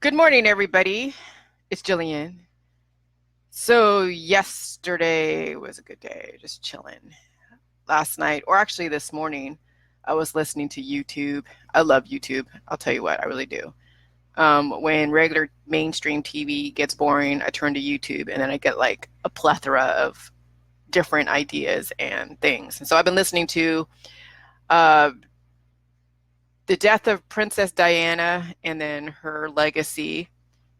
Good morning, everybody. It's Jillian. So, yesterday was a good day, just chilling. Last night, or actually this morning, I was listening to YouTube. I love YouTube. I'll tell you what, I really do. When regular mainstream TV gets boring, I turn to YouTube and then I get like a plethora of different ideas and things. And so I've been listening to uh, the death of Princess Diana and then her legacy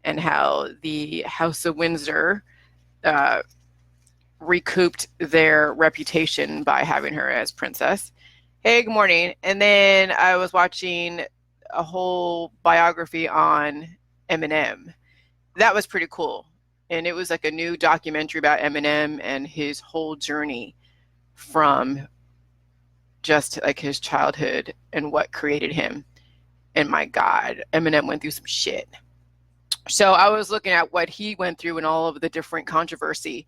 and how the House of Windsor uh, recouped their reputation by having her as princess. Hey, good morning. And then I was watching a whole biography on Eminem. That was pretty cool. And it was like a new documentary about Eminem and his whole journey from just like his childhood and what created him. And my God, Eminem went through some shit. So I was looking at what he went through and all of the different controversy.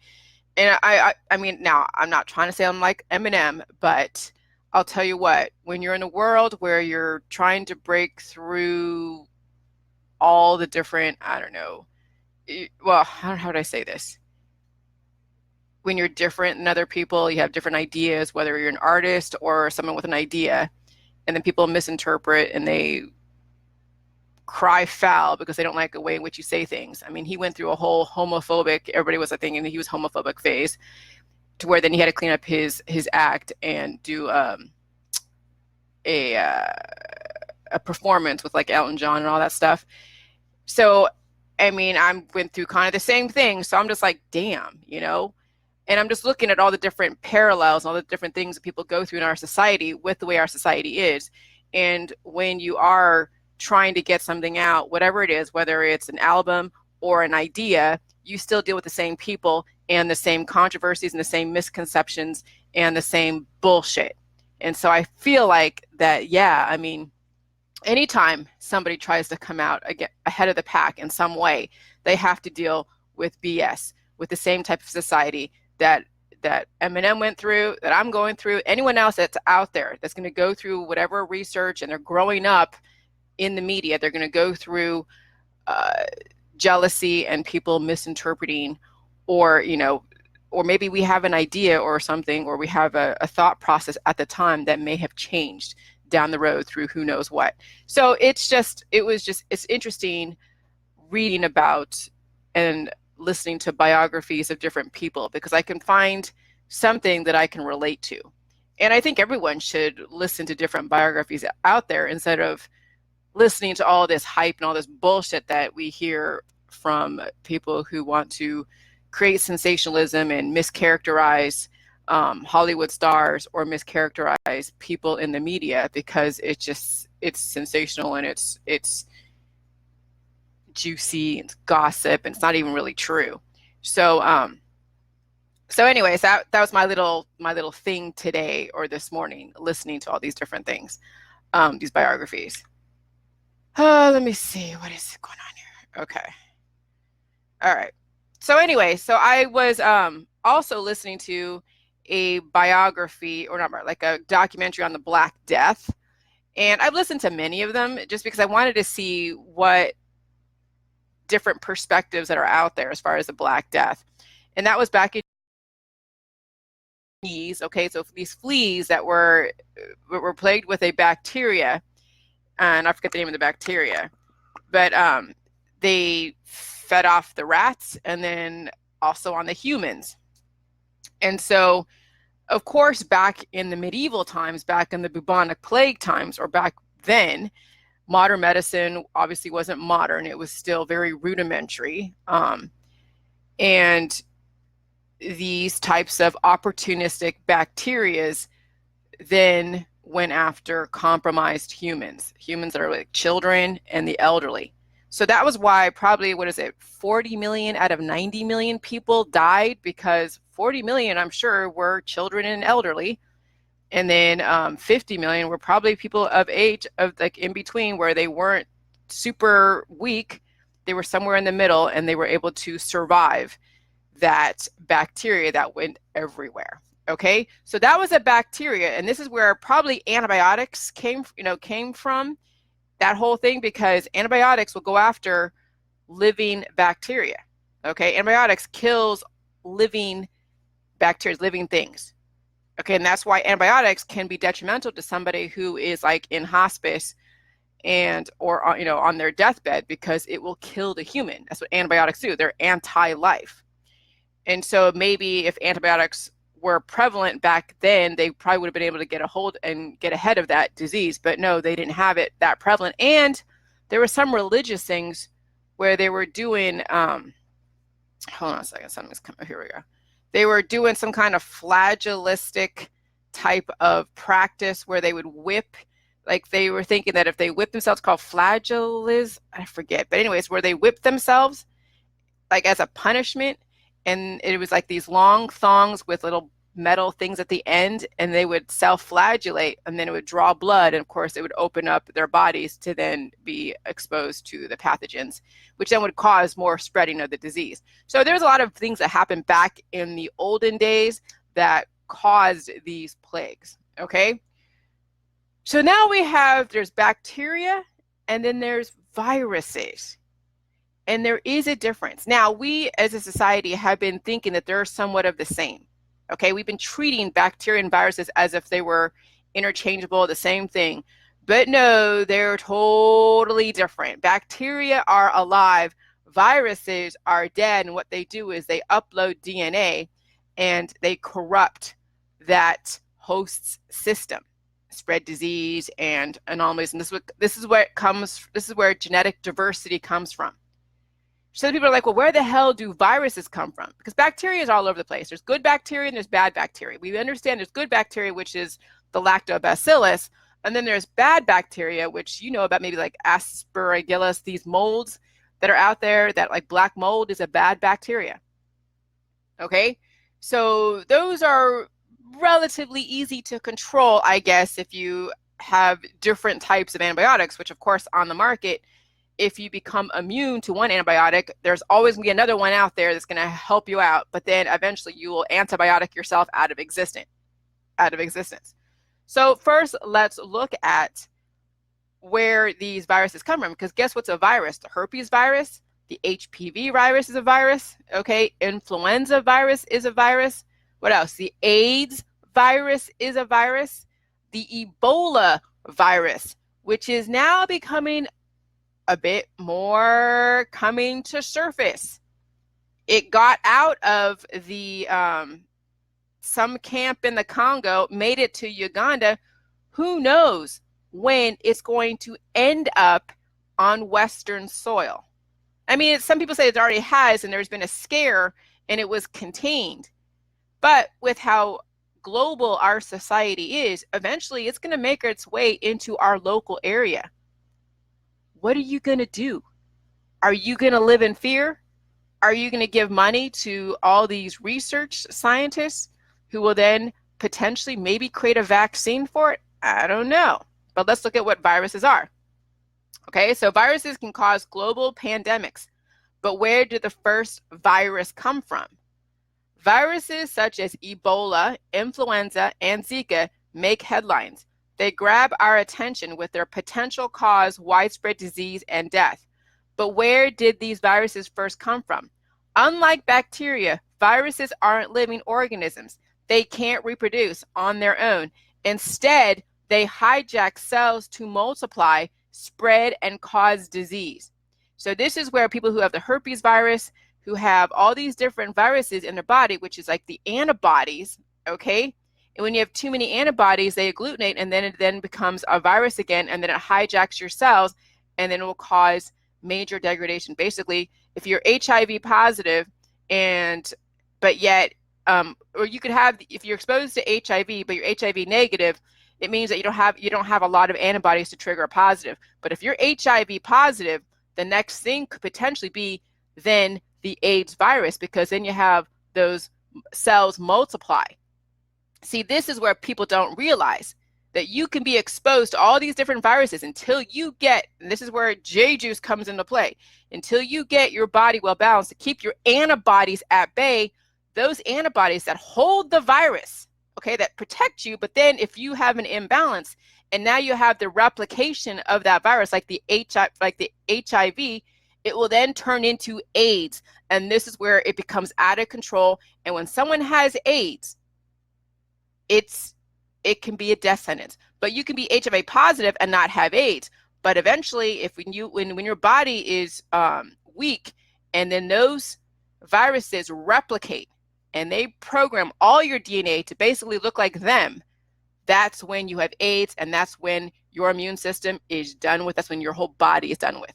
And I mean, now I'm not trying to say I'm like Eminem, but I'll tell you what, when you're in a world where you're trying to break through all the different, I don't know, well, how would I say this? When you're different than other people, you have different ideas, whether you're an artist or someone with an idea, and then people misinterpret and they cry foul because they don't like the way in which you say things. I mean, he went through a whole homophobic, everybody was thinking he was homophobic phase, to where then he had to clean up his act and do a performance with like Elton John and all that stuff. So, I mean, I went through kind of the same thing. So I'm just like, damn, you know? And I'm just looking at all the different parallels, all the different things that people go through in our society with the way our society is. And when you are trying to get something out, whatever it is, whether it's an album or an idea, you still deal with the same people and the same controversies and the same misconceptions and the same bullshit. And so I feel like that, yeah, I mean, anytime somebody tries to come out ahead of the pack in some way, they have to deal with BS, with the same type of society that Eminem went through, that I'm going through, anyone else that's out there that's going to go through whatever research and they're growing up in the media, they're going to go through jealousy and people misinterpreting, or, you know, or maybe we have an idea or something, or we have a thought process at the time that may have changed down the road through who knows what. So it's interesting reading about and listening to biographies of different people, because I can find something that I can relate to. And I think everyone should listen to different biographies out there instead of listening to all this hype and all this bullshit that we hear from people who want to create sensationalism and mischaracterize Hollywood stars or mischaracterize people in the media, because it's sensational and it's juicy and gossip and it's not even really true. So anyways, that was my little thing today or this morning, listening to all these different things, these biographies. Let me see, what is going on here? Okay. All right. So anyway, so I was also listening to a biography, or not, like a documentary on the Black Death. And I've listened to many of them just because I wanted to see what different perspectives that are out there as far as the Black Death. And that was back in fleas. Okay, so these fleas that were plagued with a bacteria, and I forget the name of the bacteria, but they fed off the rats and then also on the humans. And so, of course, back in the medieval times, back in the bubonic plague times, or back then, modern medicine obviously wasn't modern. It was still very rudimentary. And these types of opportunistic bacterias then went after compromised humans that are like children and the elderly. So that was why probably, 40 million out of 90 million people died, because 40 million, I'm sure, were children and elderly. And then 50 million were probably people of age, of like in between, where they weren't super weak. They were somewhere in the middle and they were able to survive that bacteria that went everywhere. Okay, so that was a bacteria, and this is where probably antibiotics came from, that whole thing, because antibiotics will go after living bacteria. Okay, antibiotics kills living bacteria, living things. Okay, and that's why antibiotics can be detrimental to somebody who is like in hospice and or on their deathbed, because it will kill the human. That's what antibiotics do. They're anti-life. And so maybe if antibiotics were prevalent back then, they probably would have been able to get a hold and get ahead of that disease. But no, they didn't have it that prevalent. And there were some religious things where they were doing, hold on a second, something's coming, here we go. They were doing some kind of flagellistic type of practice where they would whip, like they were thinking that if they whip themselves, called flagellis, I forget. But anyways, where they whipped themselves like as a punishment, and it was like these long thongs with little metal things at the end, and they would self-flagellate, and then it would draw blood, and of course it would open up their bodies to then be exposed to the pathogens, which then would cause more spreading of the disease. So there's a lot of things that happened back in the olden days that caused these plagues. Okay, so now there's bacteria, and then there's viruses. And there is a difference. Now, we as a society have been thinking that they're somewhat of the same. Okay, we've been treating bacteria and viruses as if they were interchangeable, the same thing. But no, they're totally different. Bacteria are alive, viruses are dead, and what they do is they upload DNA and they corrupt that host's system, spread disease and anomalies. And this is where genetic diversity comes from. So people are like, well, where the hell do viruses come from? Because bacteria is all over the place. There's good bacteria and there's bad bacteria. We understand there's good bacteria, which is the lactobacillus, and then there's bad bacteria, which you know about, maybe like aspergillus, these molds that are out there, that like black mold is a bad bacteria. Okay, so those are relatively easy to control, I guess, if you have different types of antibiotics, which of course on the market, if you become immune to one antibiotic, there's always going to be another one out there that's going to help you out, but then eventually you will antibiotic yourself out of existence. So first, let's look at where these viruses come from, because guess what's a virus? The herpes virus, the HPV virus is a virus, okay? Influenza virus is a virus. What else? The AIDS virus is a virus. The Ebola virus, which is now becoming a bit more coming to surface. It got out of the some camp in the Congo, made it to Uganda. Who knows when it's going to end up on Western soil? I mean, some people say it already has, and there's been a scare and it was contained. But with how global our society is, eventually it's going to make its way into our local area. What are you going to do? Are you going to live in fear? Are you going to give money to all these research scientists who will then potentially maybe create a vaccine for it? I don't know. But let's look at what viruses are. Okay, so viruses can cause global pandemics. But where did the first virus come from? Viruses such as Ebola, influenza, and Zika make headlines. They grab our attention with their potential cause widespread disease and death. But where did these viruses first come from? Unlike bacteria, viruses aren't living organisms. They can't reproduce on their own. Instead, they hijack cells to multiply, spread, and cause disease. So this is where people who have the herpes virus, who have all these different viruses in their body, which is like the antibodies, okay? And when you have too many antibodies, they agglutinate, and then it then becomes a virus again, and then it hijacks your cells, and then it will cause major degradation. Basically, if you're HIV positive, but yet, or you could have, if you're exposed to HIV, but you're HIV negative, it means that you don't have a lot of antibodies to trigger a positive. But if you're HIV positive, the next thing could potentially be then the AIDS virus, because then you have those cells multiply. See, this is where people don't realize that you can be exposed to all these different viruses until you get, and this is where J-Juice comes into play, until you get your body well balanced to keep your antibodies at bay, those antibodies that hold the virus, okay, that protect you. But then if you have an imbalance and now you have the replication of that virus, like the HIV, It will then turn into AIDS. And this is where it becomes out of control. And when someone has AIDS, it can be a death sentence. But you can be HIV positive and not have AIDS. But eventually, when your body is weak, and then those viruses replicate and they program all your DNA to basically look like them, that's when you have AIDS, and that's when your immune system is done with. That's when your whole body is done with.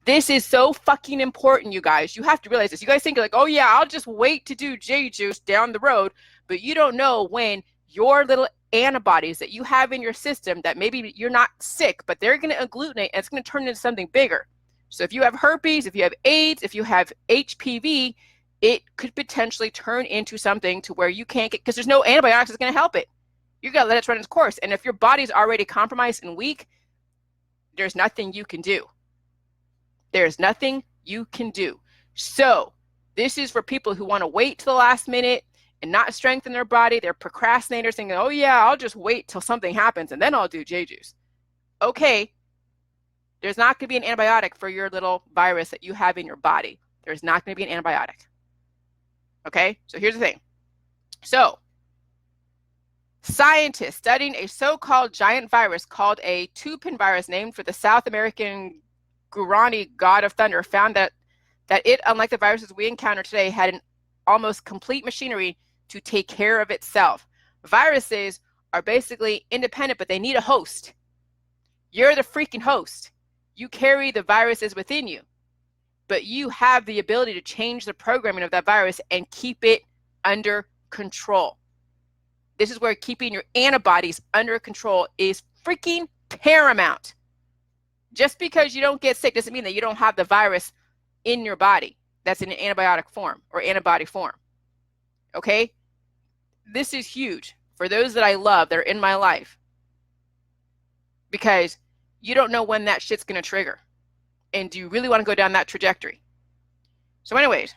This is so fucking important, you guys. You have to realize this. You guys think like, oh yeah, I'll just wait to do J-Juice down the road, but you don't know when your little antibodies that you have in your system, that maybe you're not sick, but they're going to agglutinate and it's going to turn into something bigger. So if you have herpes, if you have AIDS, if you have HPV, it could potentially turn into something to where you can't get, because there's no antibiotics that's going to help it. You got to let it run its course. And if your body's already compromised and weak, there's nothing you can do. There's nothing you can do. So this is for people who want to wait till the last minute and not strengthen their body. They're procrastinators thinking, oh yeah, I'll just wait till something happens and then I'll do J-Juice. Okay, there's not going to be an antibiotic for your little virus that you have in your body. There's not going to be an antibiotic. Okay, so here's the thing. So scientists studying a so-called giant virus called a Tupin virus, named for the South American Guarani god of thunder, found that it, unlike the viruses we encounter today, had an almost complete machinery to take care of itself. Viruses are basically independent, but they need a host. You're the freaking host. You carry the viruses within you, but you have the ability to change the programming of that virus and keep it under control. This is where keeping your antibodies under control is freaking paramount. Just because you don't get sick doesn't mean that you don't have the virus in your body that's in an antibiotic form or antibody form. Okay? This is huge for those that I love, that are in my life, because you don't know when that shit's going to trigger. And do you really want to go down that trajectory? So anyways,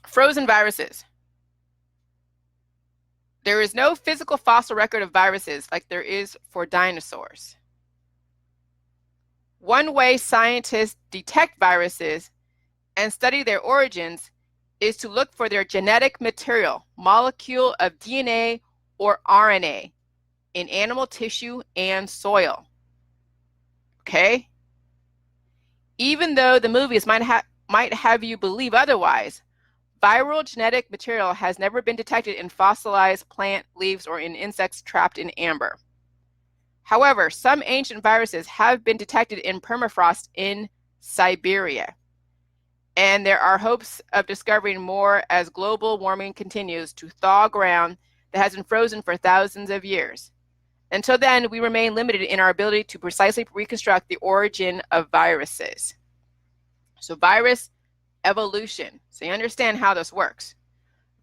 frozen viruses. There is no physical fossil record of viruses like there is for dinosaurs. One way scientists detect viruses and study their origins is to look for their genetic material, molecule of DNA or RNA, in animal tissue and soil. Okay? Even though the movies might have you believe otherwise, viral genetic material has never been detected in fossilized plant leaves or in insects trapped in amber. However, some ancient viruses have been detected in permafrost in Siberia. And there are hopes of discovering more as global warming continues to thaw ground that has been frozen for thousands of years. Until then, we remain limited in our ability to precisely reconstruct the origin of viruses. So virus evolution. So you understand how this works.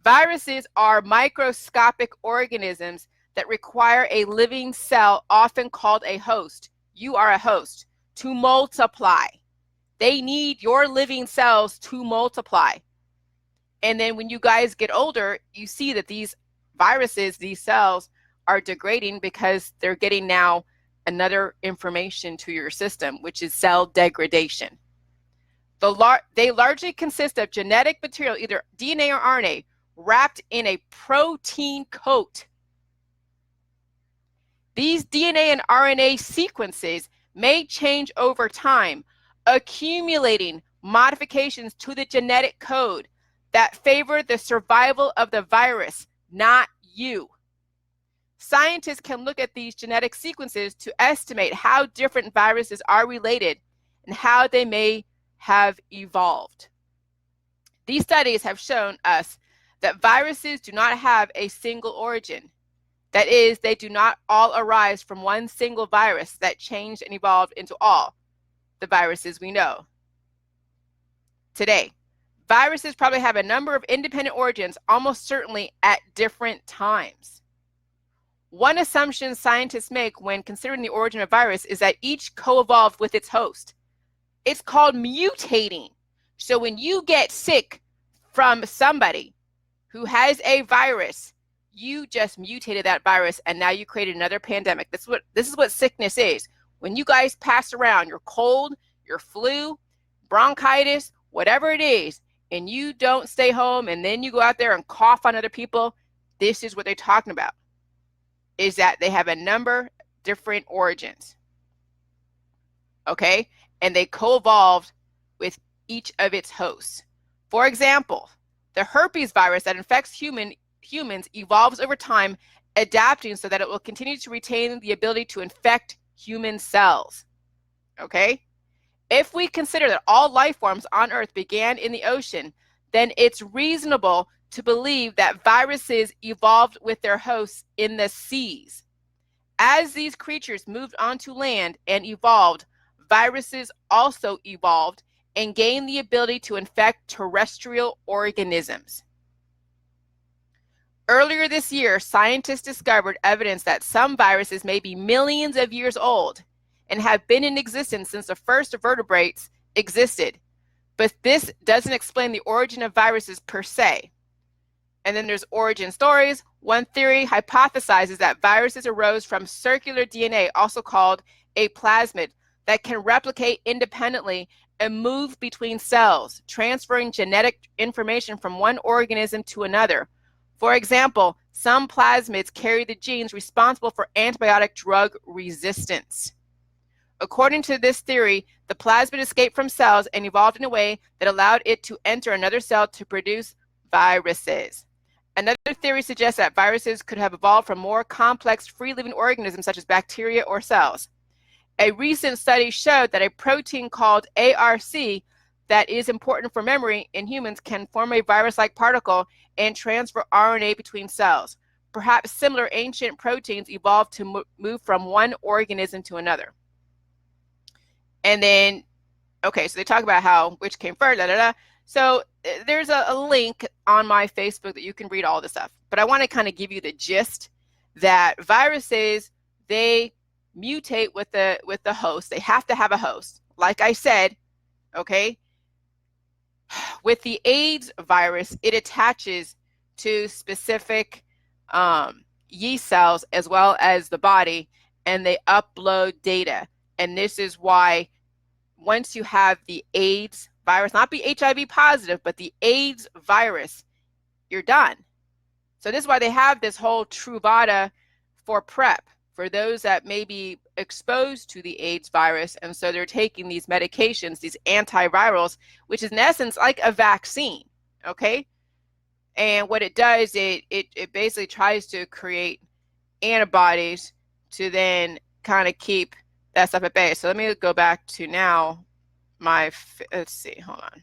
Viruses are microscopic organisms that require a living cell, often called a host. You are a host, to multiply. They need your living cells to multiply. And then when you guys get older, you see that these viruses, these cells, are degrading because they're getting now another information to your system, which is cell degradation. They largely consist of genetic material, either DNA or RNA, wrapped in a protein coat. These DNA and RNA sequences may change over time, accumulating modifications to the genetic code that favor the survival of the virus, not you. Scientists can look at these genetic sequences to estimate how different viruses are related and how they may have evolved. These studies have shown us that viruses do not have a single origin. That is, they do not all arise from one single virus that changed and evolved into all the viruses we know today. Viruses probably have a number of independent origins, almost certainly at different times. One assumption scientists make when considering the origin of a virus is that each co-evolved with its host. It's called mutating. So when you get sick from somebody who has a virus, you just mutated that virus and now you created another pandemic. This is what sickness is. When you guys pass around your cold, your flu, bronchitis, whatever it is, and you don't stay home and then you go out there and cough on other people, this is what they're talking about, is that they have a number of different origins, okay? And they co-evolved with each of its hosts. For example, the herpes virus that infects humans evolves over time, adapting so that it will continue to retain the ability to infect human cells, okay? If we consider that all life forms on Earth began in the ocean, then it's reasonable to believe that viruses evolved with their hosts in the seas. As these creatures moved onto land and evolved, viruses also evolved and gained the ability to infect terrestrial organisms. Earlier this year, scientists discovered evidence that some viruses may be millions of years old and have been in existence since the first vertebrates existed. But this doesn't explain the origin of viruses per se. And then there's origin stories. One theory hypothesizes that viruses arose from circular DNA, also called a plasmid, that can replicate independently and move between cells, transferring genetic information from one organism to another. For example, some plasmids carry the genes responsible for antibiotic drug resistance. According to this theory, the plasmid escaped from cells and evolved in a way that allowed it to enter another cell to produce viruses. Another theory suggests that viruses could have evolved from more complex free-living organisms such as bacteria or cells. A recent study showed that a protein called ARC that is important for memory in humans can form a virus-like particle and transfer RNA between cells. Perhaps similar ancient proteins evolved to move from one organism to another. And then, okay, so they talk about how which came first, da, da, da. So there's a link on my Facebook that you can read all this stuff. But I want to kind of give you the gist that viruses, they mutate with the host. They have to have a host. Like I said, okay, with the AIDS virus, it attaches to specific yeast cells as well as the body, and they upload data. And this is why once you have the AIDS virus, not be HIV positive, but the AIDS virus, you're done. So this is why they have this whole Truvada for PrEP, for those that may be exposed to the AIDS virus. And so they're taking these medications, these antivirals, which is in essence like a vaccine, okay? And what it does, it basically tries to create antibodies to then kind of keep that stuff at bay. So let me go back to now let's see, hold on.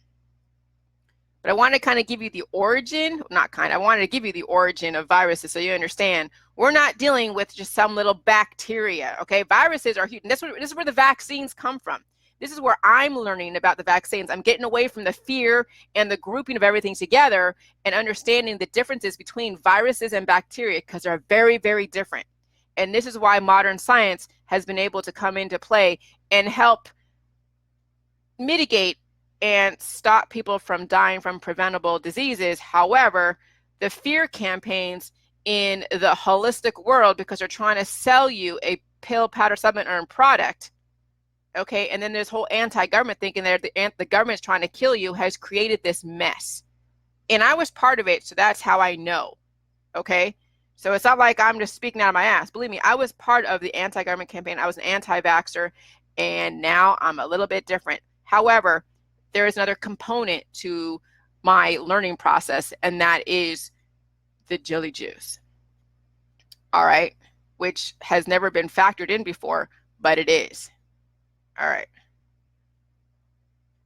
But I want to kind of give you the origin, I wanted to give you the origin of viruses so you understand we're not dealing with just some little bacteria, okay? Viruses are huge. And this is where the vaccines come from. This is where I'm learning about the vaccines. I'm getting away from the fear and the grouping of everything together and understanding the differences between viruses and bacteria, because they're very, very different. And this is why modern science has been able to come into play and help mitigate and stop people from dying from preventable diseases. However, the fear campaigns in the holistic world, because they're trying to sell you a pill, powder, supplement, or product, okay, and then this whole anti-government thinking that the government's trying to kill you, has created this mess. And I was part of it, so that's how I know, okay? So it's not like I'm just speaking out of my ass. Believe me, I was part of the anti-government campaign. I was an anti-vaxxer, and now I'm a little bit different. However, there is another component to my learning process, and that is the jelly juice. All right, which has never been factored in before, but it is. All right.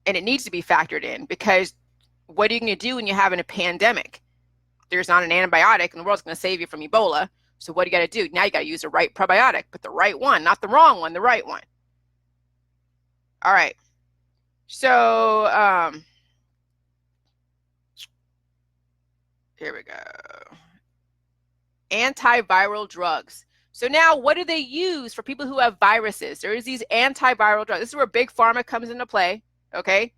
And it needs to be factored in, because what are you going to do when you're having a pandemic? There's not an antibiotic in the world that's going to save you from Ebola. So what do you got to do? Now you got to use the right probiotic, but the right one, not the wrong one, the right one. All right. So here we go. Antiviral drugs. So now what do they use for people who have viruses? There is these antiviral drugs. This is where Big Pharma comes into play, okay?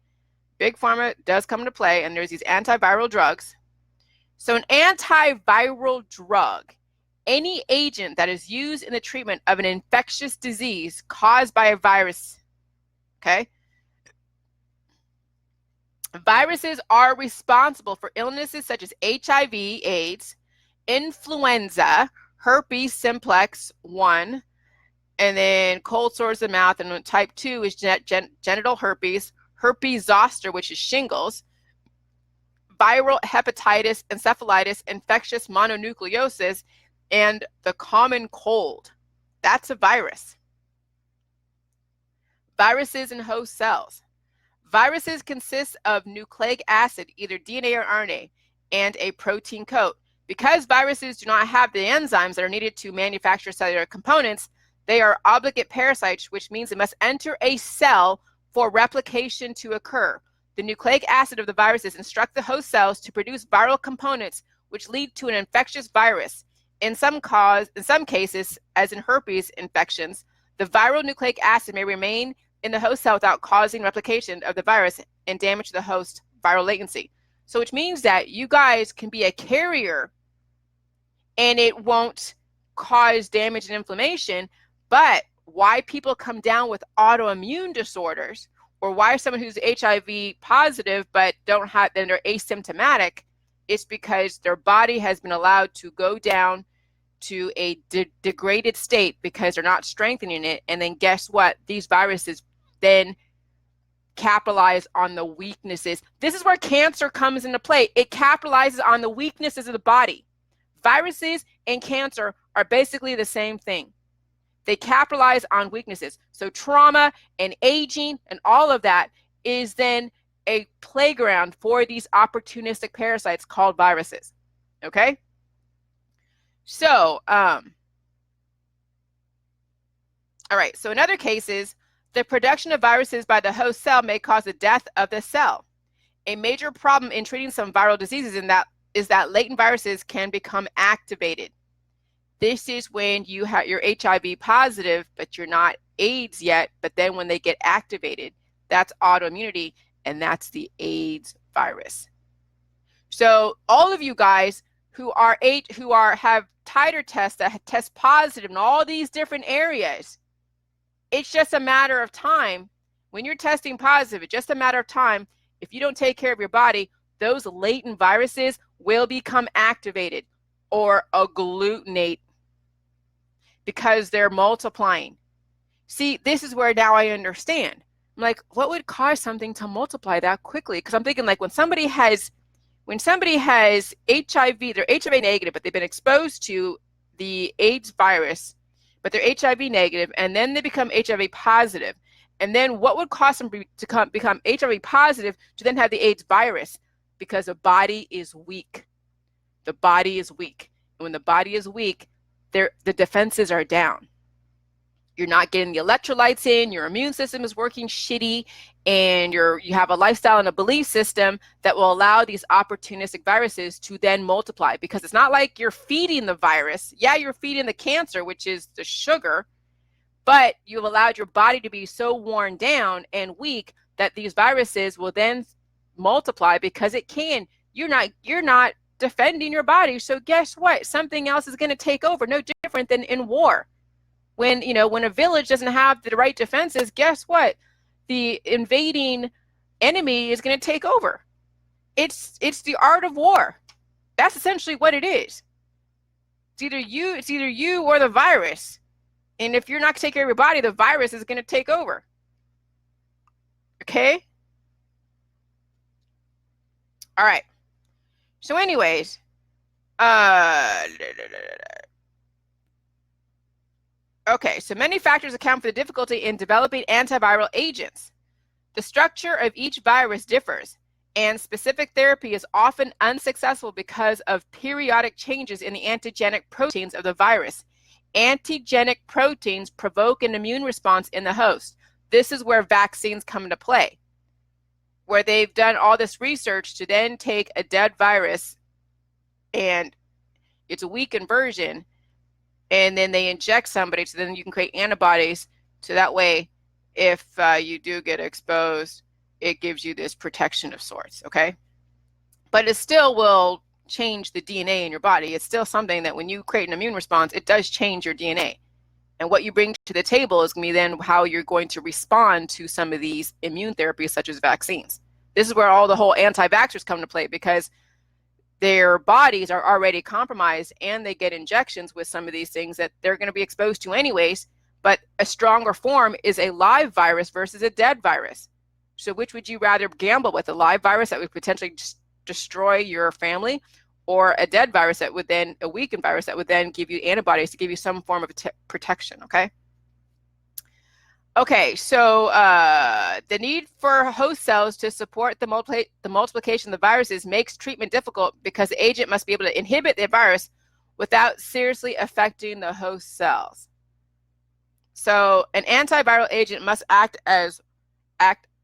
Big Pharma does come into play, and there's these antiviral drugs. So an antiviral drug any agent that is used in the treatment of an infectious disease caused by a virus. Okay? Viruses are responsible for illnesses such as HIV, AIDS, influenza, herpes simplex 1, and then cold sores of the mouth, and type 2 is genital herpes, herpes zoster, which is shingles, viral hepatitis, encephalitis, infectious mononucleosis, and the common cold. That's a virus. Viruses and host cells. Viruses consist of nucleic acid, either DNA or RNA, and a protein coat. Because viruses do not have the enzymes that are needed to manufacture cellular components, they are obligate parasites, which means they must enter a cell for replication to occur. The nucleic acid of the viruses instruct the host cells to produce viral components, which lead to an infectious virus. In some cases, as in herpes infections, the viral nucleic acid may remain in the host cell without causing replication of the virus and damage to the host viral latency. So which means that you guys can be a carrier and it won't cause damage and inflammation, but why people come down with autoimmune disorders, or why someone who's HIV positive but don't have, then they're asymptomatic, is because their body has been allowed to go down to a degraded state because they're not strengthening it. And then guess what? These viruses then capitalize on the weaknesses. This is where cancer comes into play. It capitalizes on the weaknesses of the body. Viruses and cancer are basically the same thing. They capitalize on weaknesses. So trauma and aging and all of that is then a playground for these opportunistic parasites called viruses. Okay? So, all right. So in other cases, the production of viruses by the host cell may cause the death of the cell. A major problem in treating some viral diseases is that latent viruses can become activated. This is when you're HIV positive, but you're not AIDS yet. But then when they get activated, that's autoimmunity, and that's the AIDS virus. So all of you guys who have titer tests that test positive in all these different areas, it's just a matter of time. When you're testing positive, it's just a matter of time. If you don't take care of your body, those latent viruses will become activated or agglutinate because they're multiplying. See, this is where now I understand. I'm like, what would cause something to multiply that quickly? Because I'm thinking, like, when somebody has HIV, they're HIV negative, but they've been exposed to the AIDS virus, but they're HIV negative, and then they become HIV positive. And then what would cause them to become HIV positive to then have the AIDS virus? Because the body is weak. The body is weak. And when the body is weak, the defenses are down. You're not getting the electrolytes in, your immune system is working shitty, and you have a lifestyle and a belief system that will allow these opportunistic viruses to then multiply. Because it's not like you're feeding the virus. Yeah, you're feeding the cancer, which is the sugar, but you've allowed your body to be so worn down and weak that these viruses will then multiply because it can. You're not defending your body. So guess what? Something else is going to take over. No different than in war. When a village doesn't have the right defenses, guess what? The invading enemy is going to take over. It's the art of war. That's essentially what it is. It's either you or the virus. And if you're not taking care of your body, the virus is going to take over. Okay? All right. So anyways, okay, so many factors account for the difficulty in developing antiviral agents. The structure of each virus differs, and specific therapy is often unsuccessful because of periodic changes in the antigenic proteins of the virus. Antigenic proteins provoke an immune response in the host. This is where vaccines come into play, where they've done all this research to then take a dead virus and it's a weakened version, and then they inject somebody so then you can create antibodies. So that way, if you do get exposed, it gives you this protection of sorts, okay? But it still will change the DNA in your body. It's still something that when you create an immune response, it does change your DNA. And what you bring to the table is going to be then how you're going to respond to some of these immune therapies, such as vaccines. This is where all the whole anti-vaxxers come to play, because their bodies are already compromised and they get injections with some of these things that they're going to be exposed to anyways. But a stronger form is a live virus versus a dead virus. So which would you rather gamble with, a live virus that would potentially destroy your family, or a dead virus that would then, a weakened virus that would then give you antibodies to give you some form of protection, okay? Okay, so the need for host cells to support the multiplication of the viruses makes treatment difficult, because the agent must be able to inhibit the virus without seriously affecting the host cells. So an antiviral agent must act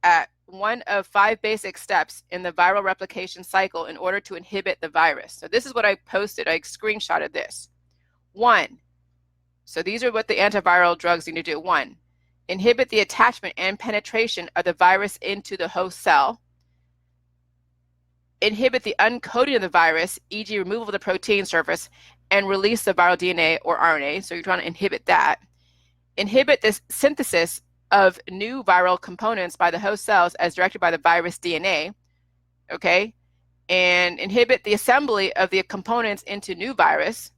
at one of 5 basic steps in the viral replication cycle in order to inhibit the virus. So this is what I posted. I screenshotted this. 1. So these are what the antiviral drugs need to do. 1. Inhibit the attachment and penetration of the virus into the host cell. Inhibit the uncoating of the virus, e.g. removal of the protein surface, and release the viral DNA or RNA. So you're trying to inhibit that. Inhibit the synthesis of new viral components by the host cells as directed by the virus DNA, okay? And inhibit the assembly of the components into new virus,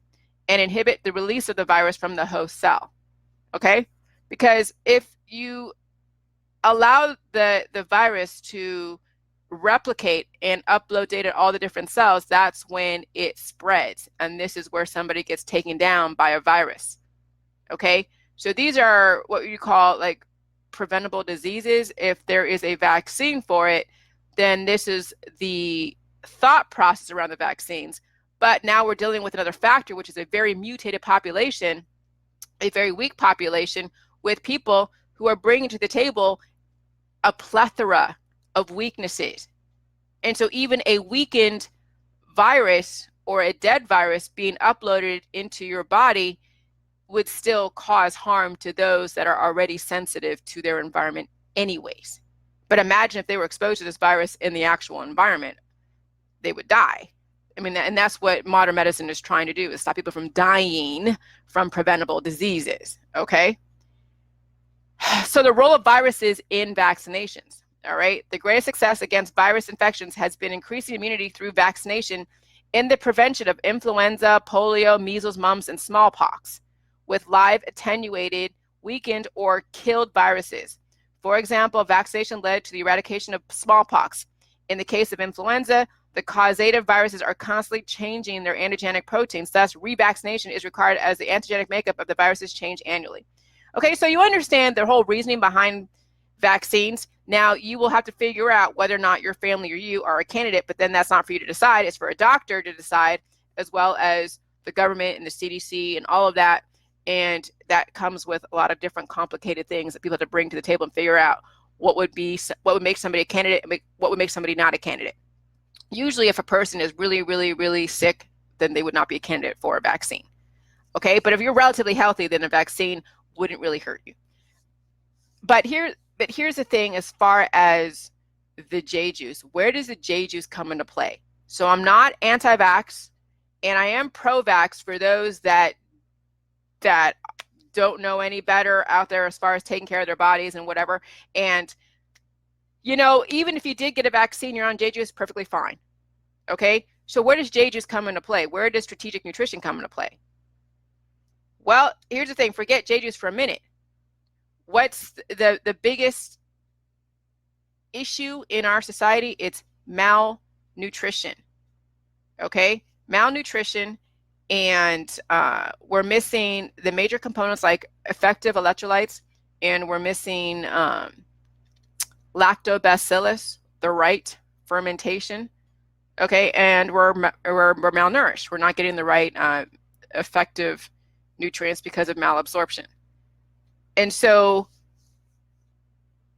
and inhibit the release of the virus from the host cell, okay? Because if you allow the virus to replicate and upload data to all the different cells, that's when it spreads. And this is where somebody gets taken down by a virus, okay? So these are what you call like preventable diseases. If there is a vaccine for it, then this is the thought process around the vaccines. But now we're dealing with another factor, which is a very mutated population, a very weak population, with people who are bringing to the table a plethora of weaknesses. And so even a weakened virus or a dead virus being uploaded into your body would still cause harm to those that are already sensitive to their environment anyways. But imagine if they were exposed to this virus in the actual environment, they would die. I mean, and that's what modern medicine is trying to do, is stop people from dying from preventable diseases, okay? So the role of viruses in vaccinations, all right? The greatest success against virus infections has been increasing immunity through vaccination in the prevention of influenza, polio, measles, mumps, and smallpox, with live, attenuated, weakened, or killed viruses. For example, vaccination led to the eradication of smallpox. In the case of influenza, the causative viruses are constantly changing their antigenic proteins. Thus, revaccination is required as the antigenic makeup of the viruses change annually. Okay, so you understand the whole reasoning behind vaccines. Now, you will have to figure out whether or not your family or you are a candidate, but then that's not for you to decide. It's for a doctor to decide, as well as the government and the CDC and all of that. And that comes with a lot of different complicated things that people have to bring to the table and figure out what would make somebody a candidate and what would make somebody not a candidate. Usually if a person is really, really, really sick, then they would not be a candidate for a vaccine. Okay, but if you're relatively healthy, then a vaccine wouldn't really hurt you. But here's the thing, as far as the J juice, where does the J juice come into play? So I'm not anti-vax, and I am pro-vax for those that don't know any better out there as far as taking care of their bodies and whatever. And, you know, even if you did get a vaccine, you're on J juice, perfectly fine. Okay, so where does J juice come into play? Where does strategic nutrition come into play? Well, here's the thing, forget J juice for a minute. What's the biggest issue in our society? It's malnutrition. Okay, malnutrition. And we're missing the major components like effective electrolytes, and we're missing lactobacillus, the right fermentation, okay? And we're malnourished. We're not getting the right effective nutrients because of malabsorption. And so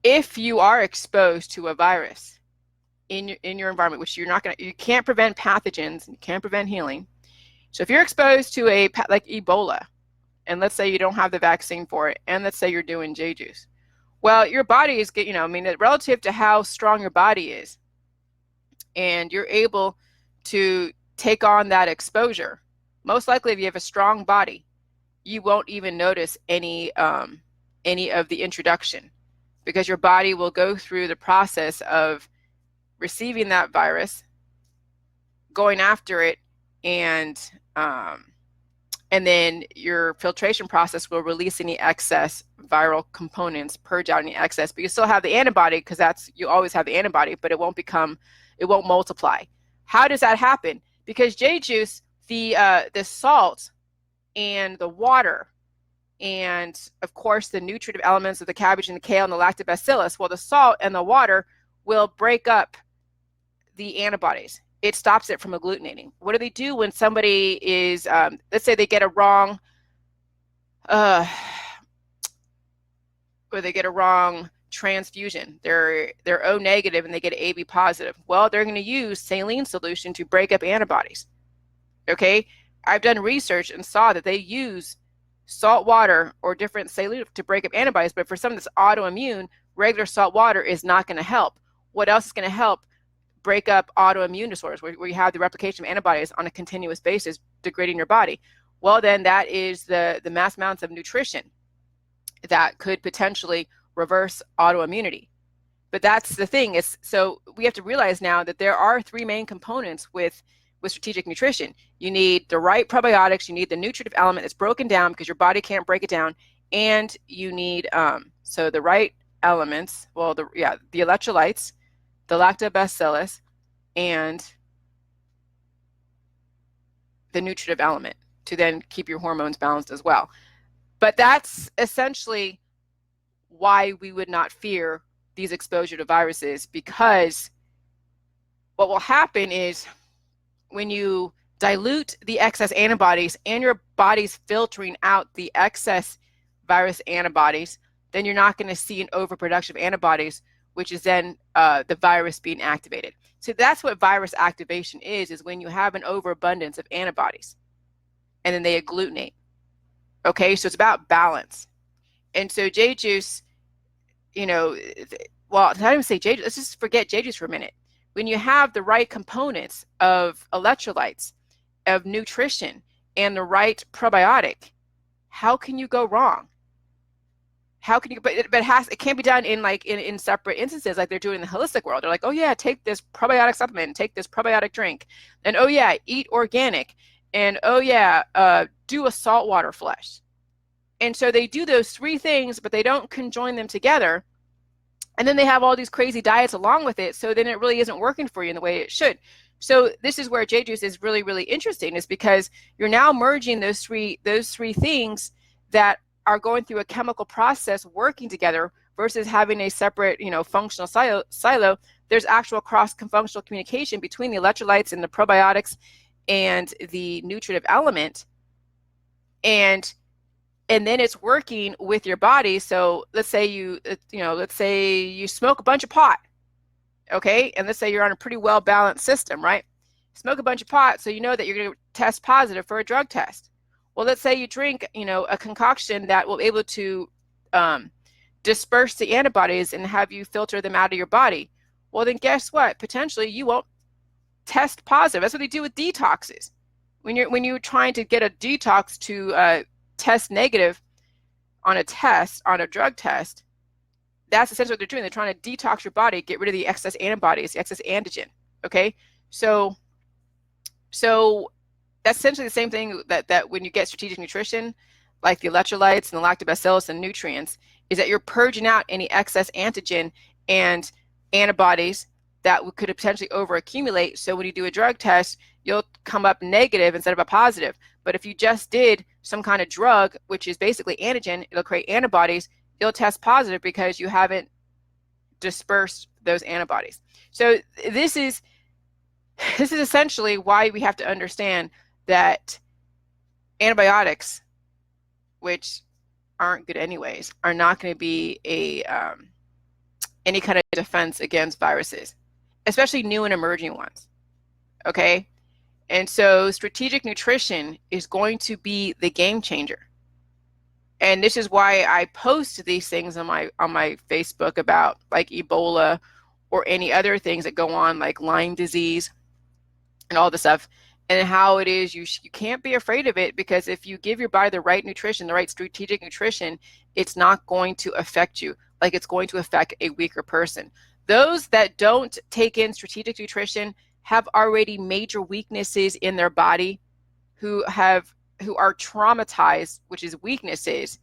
if you are exposed to a virus in your environment, which you can't prevent pathogens, you can't prevent healing. So if you're exposed to like Ebola, and let's say you don't have the vaccine for it, and let's say you're doing J juice, well, your body is relative to how strong your body is, and you're able to take on that exposure. Most likely, if you have a strong body, you won't even notice any of the introduction, because your body will go through the process of receiving that virus, going after it, and then your filtration process will release any excess viral components, purge out any excess, but you still have the antibody, because you always have the antibody, but it won't multiply. How does that happen? Because J-juice, the salt and the water, and of course the nutritive elements of the cabbage and the kale and the lactobacillus, well, the salt and the water will break up the antibodies. It stops it from agglutinating. What do they do when somebody is, let's say they get a wrong, or they get a wrong transfusion, they're O negative and they get AB positive. Well, they're going to use saline solution to break up antibodies. Okay, I've done research and saw that they use salt water or different saline to break up antibodies, but for someone that's autoimmune, regular salt water is not going to help. What else is going to help break up autoimmune disorders, where you have the replication of antibodies on a continuous basis degrading your body? Well, then that is the mass amounts of nutrition that could potentially reverse autoimmunity. But that's the thing, is so we have to realize now that there are three main components with strategic nutrition. You need the right probiotics, you need the nutritive element that's broken down because your body can't break it down, and you need so the right elements, well, the electrolytes, the lactobacillus, and the nutritive element to then keep your hormones balanced as well. But that's essentially why we would not fear these exposure to viruses, because what will happen is when you dilute the excess antibodies and your body's filtering out the excess virus antibodies, then you're not going to see an overproduction of antibodies, which is then the virus being activated. So that's what virus activation is when you have an overabundance of antibodies and then they agglutinate. Okay, so it's about balance. And so J-juice, well, not even say J-juice, let's just forget J-juice for a minute. When you have the right components of electrolytes, of nutrition, and the right probiotic, how can you go wrong? How can you? But it can't be done in separate instances like they're doing in the holistic world. They're like, oh yeah, take this probiotic supplement, take this probiotic drink, and oh yeah, eat organic, and oh yeah, do a saltwater flush. And so they do those three things, but they don't conjoin them together. And then they have all these crazy diets along with it. So then it really isn't working for you in the way it should. So this is where J-juice is really, really interesting, is because you're now merging those three things that are going through a chemical process working together versus having a separate, functional silo. There's actual cross-functional communication between the electrolytes and the probiotics and the nutritive element. And then it's working with your body. So let's say you smoke a bunch of pot, okay? And let's say you're on a pretty well-balanced system, right? Smoke a bunch of pot, so you know that you're going to test positive for a drug test. Well, let's say you drink, a concoction that will be able to disperse the antibodies and have you filter them out of your body. Well, then guess what? Potentially you won't test positive. That's what they do with detoxes. When you're trying to get a detox to test negative on a drug test, that's essentially what they're doing. They're trying to detox your body, get rid of the excess antibodies, the excess antigen. Okay, so that's essentially the same thing that when you get strategic nutrition, like the electrolytes and the lactobacillus and nutrients, is that you're purging out any excess antigen and antibodies that could potentially overaccumulate. So when you do a drug test, you'll come up negative instead of a positive. But if you just did some kind of drug, which is basically antigen, it'll create antibodies, you'll test positive because you haven't dispersed those antibodies. So this is essentially why we have to understand that antibiotics, which aren't good anyways, are not going to be any kind of defense against viruses, especially new and emerging ones. Okay? And so strategic nutrition is going to be the game changer. And this is why I post these things on my Facebook about like Ebola or any other things that go on, like Lyme disease and all this stuff. and how it is you can't be afraid of it, because if you give your body the right nutrition, the right strategic nutrition, it's not going to affect you like it's going to affect a weaker person. Those that don't take in strategic nutrition have already major weaknesses in their body, who are traumatized, which is weaknesses.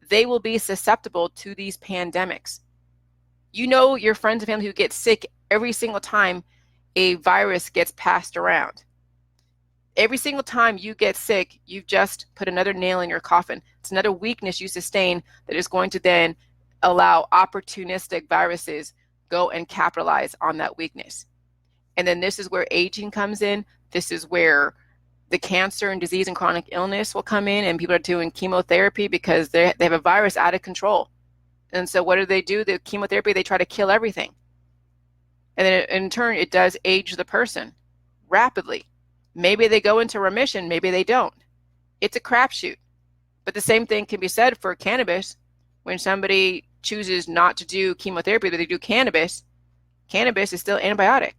They will be susceptible to these pandemics. You know, your friends and family who get sick every single time a virus gets passed around. Every single time you get sick, you've just put another nail in your coffin. It's another weakness you sustain that is going to then allow opportunistic viruses go and capitalize on that weakness. And then this is where aging comes in. This is where the cancer and disease and chronic illness will come in, and people are doing chemotherapy because they have a virus out of control. And so what do? The chemotherapy, they try to kill everything. And then in turn, it does age the person rapidly. Maybe they go into remission, maybe they don't. It's a crapshoot. But the same thing can be said for cannabis. When somebody chooses not to do chemotherapy, but they do cannabis, cannabis is still antibiotic.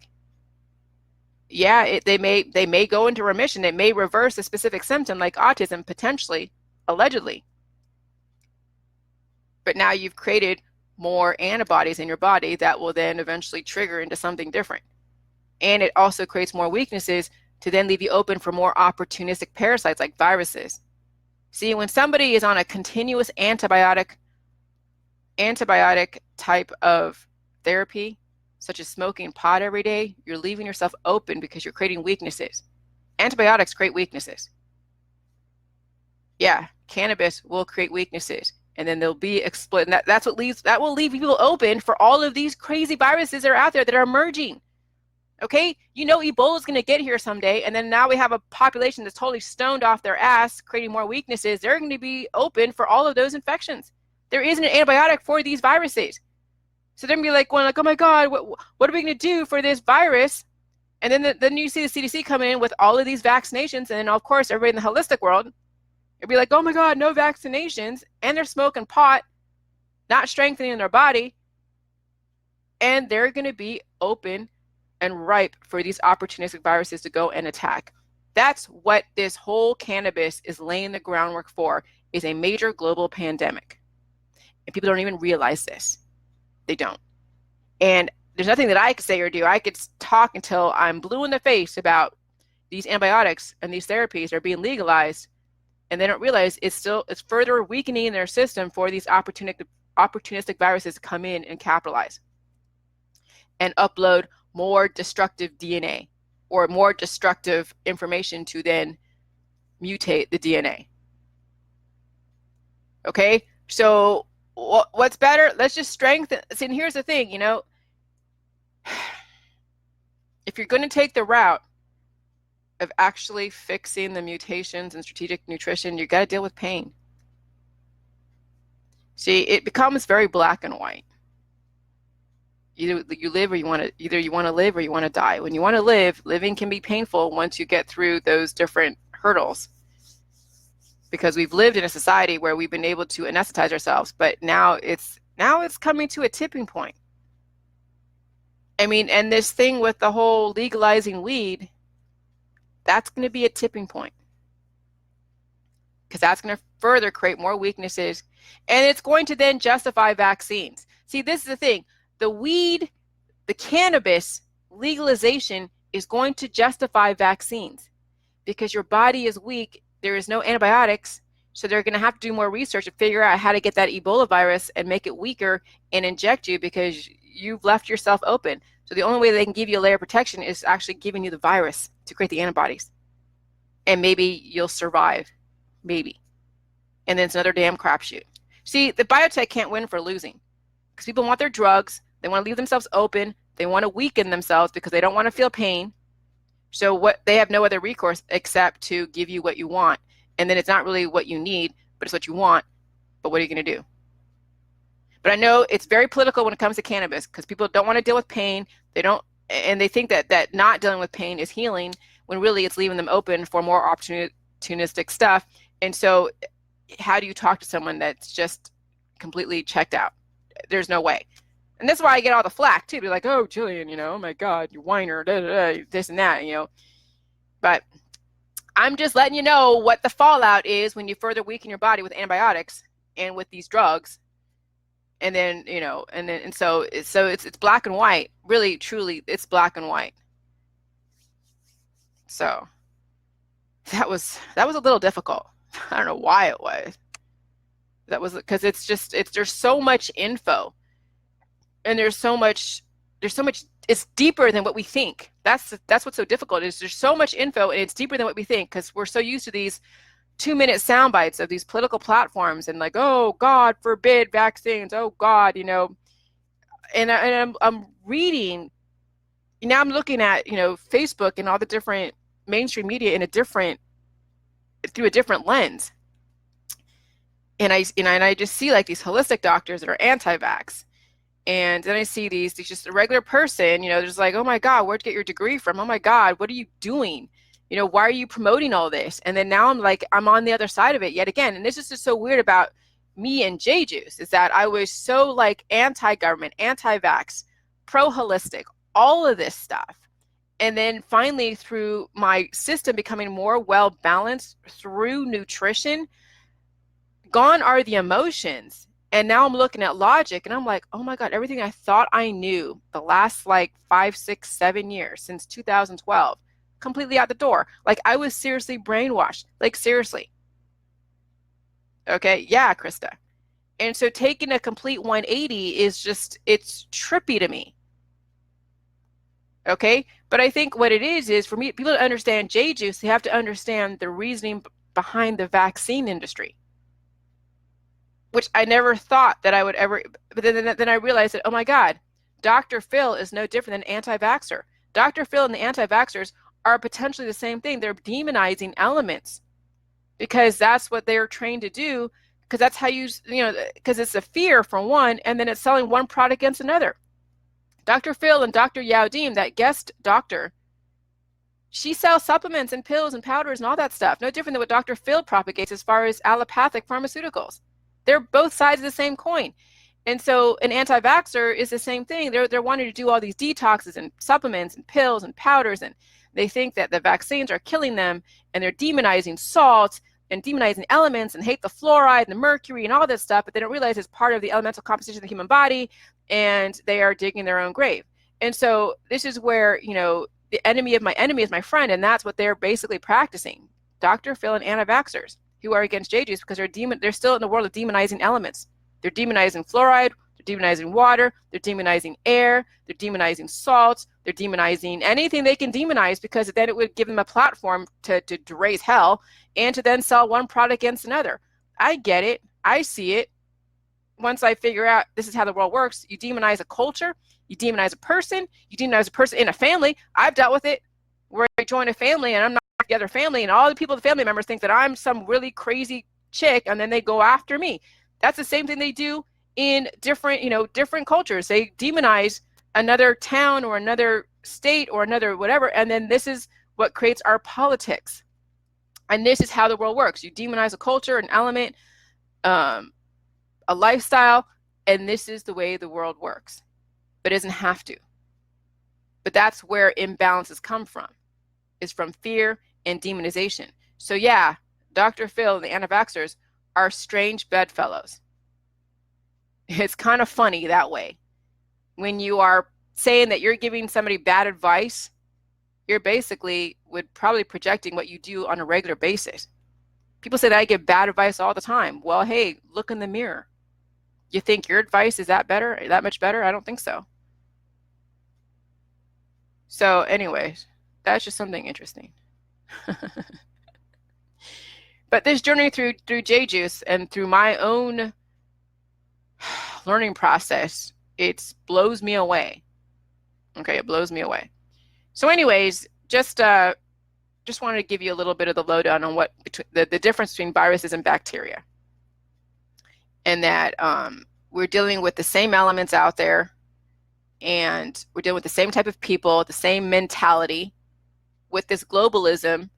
Yeah, they may go into remission. It may reverse a specific symptom like autism, potentially, allegedly. But now you've created more antibodies in your body that will then eventually trigger into something different. And it also creates more weaknesses to then leave you open for more opportunistic parasites like viruses. See, when somebody is on a continuous antibiotic type of therapy, such as smoking pot every day, you're leaving yourself open because you're creating weaknesses. Antibiotics create weaknesses. Yeah, cannabis will create weaknesses, and then they'll be exploited. That will leave people open for all of these crazy viruses that are out there that are emerging. Okay, you know Ebola is going to get here someday, and then now we have a population that's totally stoned off their ass, creating more weaknesses. They're going to be open for all of those infections. There isn't an antibiotic for these viruses. So they're going to be like, oh my God, what are we going to do for this virus? And then you see the CDC come in with all of these vaccinations, and then of course everybody in the holistic world, it'll be like, oh my God, no vaccinations, and they're smoking pot, not strengthening their body, and they're going to be open and ripe for these opportunistic viruses to go and attack. That's what this whole cannabis is laying the groundwork for, is a major global pandemic. And people don't even realize this. They don't. And there's nothing that I could say or do. I could talk until I'm blue in the face about these antibiotics and these therapies are being legalized, and they don't realize it's further weakening their system for these opportunistic viruses to come in and capitalize and upload more destructive DNA or more destructive information to then mutate the DNA. Okay, so what's better? Let's just strengthen. See, and here's the thing, if you're going to take the route of actually fixing the mutations and strategic nutrition, you got to deal with pain. See, it becomes very black and white. Either you live or you want to live or you want to die. When you want to live, living can be painful once you get through those different hurdles, because we've lived in a society where we've been able to anesthetize ourselves, but now it's coming to a tipping point. I mean, and this thing with the whole legalizing weed, that's going to be a tipping point, because that's going to further create more weaknesses, and it's going to then justify vaccines. See, this is the thing. The cannabis legalization is going to justify vaccines because your body is weak. There is no antibiotics. So they're going to have to do more research to figure out how to get that Ebola virus and make it weaker and inject you, because you've left yourself open. So the only way they can give you a layer of protection is actually giving you the virus to create the antibodies. And maybe you'll survive. Maybe. And then it's another damn crapshoot. See, the biotech can't win for losing, because people want their drugs. They want to leave themselves open. They want to weaken themselves because they don't want to feel pain. So they have no other recourse except to give you what you want. And then it's not really what you need, but it's what you want. But what are you going to do? But I know it's very political when it comes to cannabis, because people don't want to deal with pain. And they think that not dealing with pain is healing, when really it's leaving them open for more opportunistic stuff. And so how do you talk to someone that's just completely checked out? There's no way. And that's why I get all the flack too. They're like, oh, Jillian, oh my God, you whiner, this and that, But I'm just letting you know what the fallout is when you further weaken your body with antibiotics and with these drugs. And then, so it's black and white. Really, truly, it's black and white. So that was a little difficult. I don't know why it was. That was because there's so much info, and there's so much, it's deeper than what we think. That's what's so difficult, is there's so much info and it's deeper than what we think, because we're so used to these 2-minute sound bites of these political platforms and like, oh God forbid vaccines, oh God, and I'm reading, now I'm looking at, Facebook and all the different mainstream media through a different lens. And I just see like these holistic doctors that are anti-vax. And then I see these just a regular person, just like, oh my God, where'd you get your degree from? Oh my God, what are you doing? Why are you promoting all this? And then now I'm on the other side of it yet again. And this is just so weird about me and J Juice, is that I was so like anti-government, anti-vax, pro-holistic, all of this stuff. And then finally, through my system becoming more well-balanced through nutrition, gone are the emotions. And now I'm looking at logic and I'm like, oh my God, everything I thought I knew the last like 5, 6, 7 years since 2012, completely out the door. Like I was seriously brainwashed, like seriously. Okay. Yeah, Krista. And so taking a complete 180 is it's trippy to me. Okay. But I think what it is for me, people to understand J Juice, they have to understand the reasoning behind the vaccine industry, which I never thought that I would ever, but then I realized that, oh my God, Dr. Phil is no different than anti-vaxxer. Dr. Phil and the anti-vaxxers are potentially the same thing. They're demonizing elements because that's what they're trained to do, because that's how because it's a fear for one, and then it's selling one product against another. Dr. Phil and Dr. Yaudim, that guest doctor, she sells supplements and pills and powders and all that stuff. No different than what Dr. Phil propagates as far as allopathic pharmaceuticals. They're both sides of the same coin. And so an anti-vaxxer is the same thing. They're wanting to do all these detoxes and supplements and pills and powders, and they think that the vaccines are killing them, and they're demonizing salt and demonizing elements and hate the fluoride and the mercury and all this stuff, but they don't realize it's part of the elemental composition of the human body, and they are digging their own grave. And so this is where, the enemy of my enemy is my friend, and that's what they're basically practicing. Dr. Phil and anti-vaxxers who are against J Juice, because they're still in the world of demonizing elements. They're demonizing fluoride, they're demonizing water, they're demonizing air, they're demonizing salt, they're demonizing anything they can demonize, because then it would give them a platform to raise hell and to then sell one product against another. I get it. I see it. Once I figure out this is how the world works, you demonize a culture, you demonize a person, you demonize a person in a family. I've dealt with it where I join a family and I'm not the other family, and all the people, the family members, think that I'm some really crazy chick, and then they go after me. That's the same thing they do in different cultures. They demonize another town or another state or another whatever, and then this is what creates our politics. And this is how the world works. You demonize a culture, an element, a lifestyle, and this is the way the world works. But it doesn't have to. But that's where imbalances come from, is from fear and demonization. So yeah, Dr. Phil and the anti-vaxxers are strange bedfellows. It's kind of funny that way. When you are saying that you're giving somebody bad advice, you're basically probably projecting what you do on a regular basis. People say that I give bad advice all the time. Well, hey, look in the mirror. You think your advice is that much better? I don't think so. So anyways, that's just something interesting. But this journey through J Juice and through my own learning process, it blows me away. Okay, it blows me away. So anyways, just wanted to give you a little bit of the lowdown on what the difference between viruses and bacteria, and that we're dealing with the same elements out there, and we're dealing with the same type of people, the same mentality. With this globalism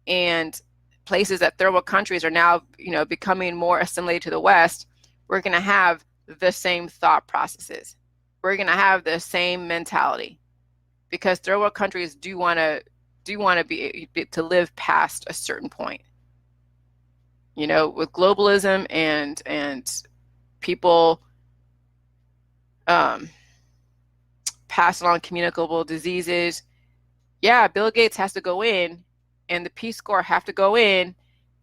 and places that third world countries are now, becoming more assimilated to the West, we're going to have the same thought processes. We're going to have the same mentality, because third world countries do want to do want to be to live past a certain point. You know, with globalism and people passing on communicable diseases, yeah, Bill Gates has to go in, and the Peace Corps have to go in,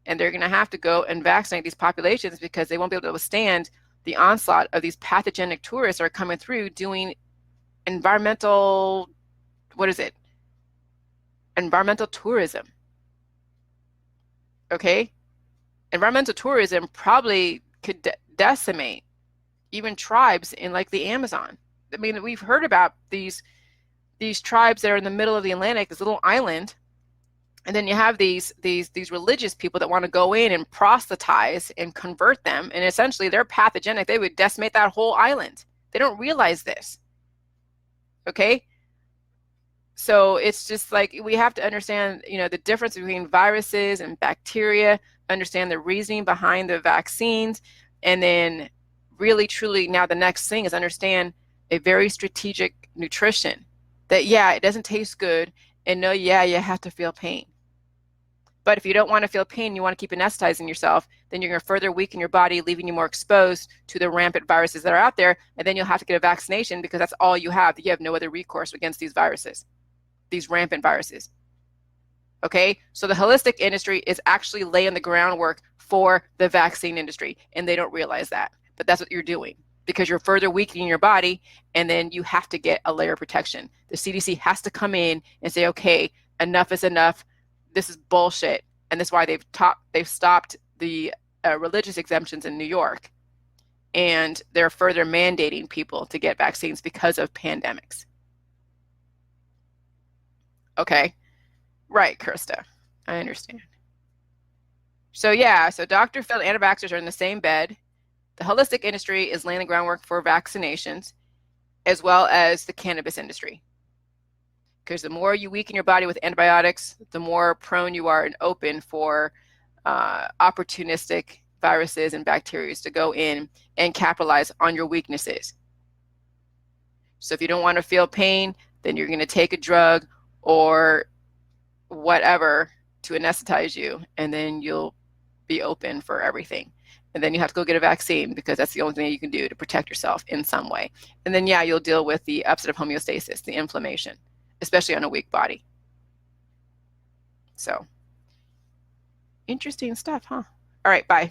and they're going to have to go and vaccinate these populations because they won't be able to withstand the onslaught of these pathogenic tourists that are coming through doing environmental, what is it? Environmental tourism. Okay? Environmental tourism probably could decimate even tribes in like the Amazon. I mean, we've heard about these tribes that are in the middle of the Atlantic, this little island, and then you have these religious people that want to go in and proselytize and convert them, and essentially they're pathogenic. They would decimate that whole island. They don't realize this. Okay? So it's just like we have to understand, you know, the difference between viruses and bacteria, understand the reasoning behind the vaccines, and then really truly now the next thing is understand a very strategic nutrition that, yeah, it doesn't taste good, and no, yeah, you have to feel pain. But if you don't want to feel pain, you want to keep anesthetizing yourself, then you're going to further weaken your body, leaving you more exposed to the rampant viruses that are out there, and then you'll have to get a vaccination because that's all you have. You have no other recourse against these viruses, these rampant viruses. Okay, so the holistic industry is actually laying the groundwork for the vaccine industry, and they don't realize that. But that's what you're doing because you're further weakening your body, and then you have to get a layer of protection. The CDC has to come in and say, okay, enough is enough. This is bullshit, and that's why they've stopped the religious exemptions in New York, and they're further mandating people to get vaccines because of pandemics. Okay, right, Krista, I understand. So yeah, so Dr. Phil and anti-vaxxers are in the same bed. The holistic industry is laying the groundwork for vaccinations, as well as the cannabis industry. Because the more you weaken your body with antibiotics, the more prone you are and open for opportunistic viruses and bacteria to go in and capitalize on your weaknesses. So if you don't want to feel pain, then you're going to take a drug or whatever to anesthetize you, and then you'll be open for everything. And then you have to go get a vaccine because that's the only thing you can do to protect yourself in some way. And then, yeah, you'll deal with the upset of homeostasis, the inflammation, especially on a weak body. So, interesting stuff, huh? All right, bye.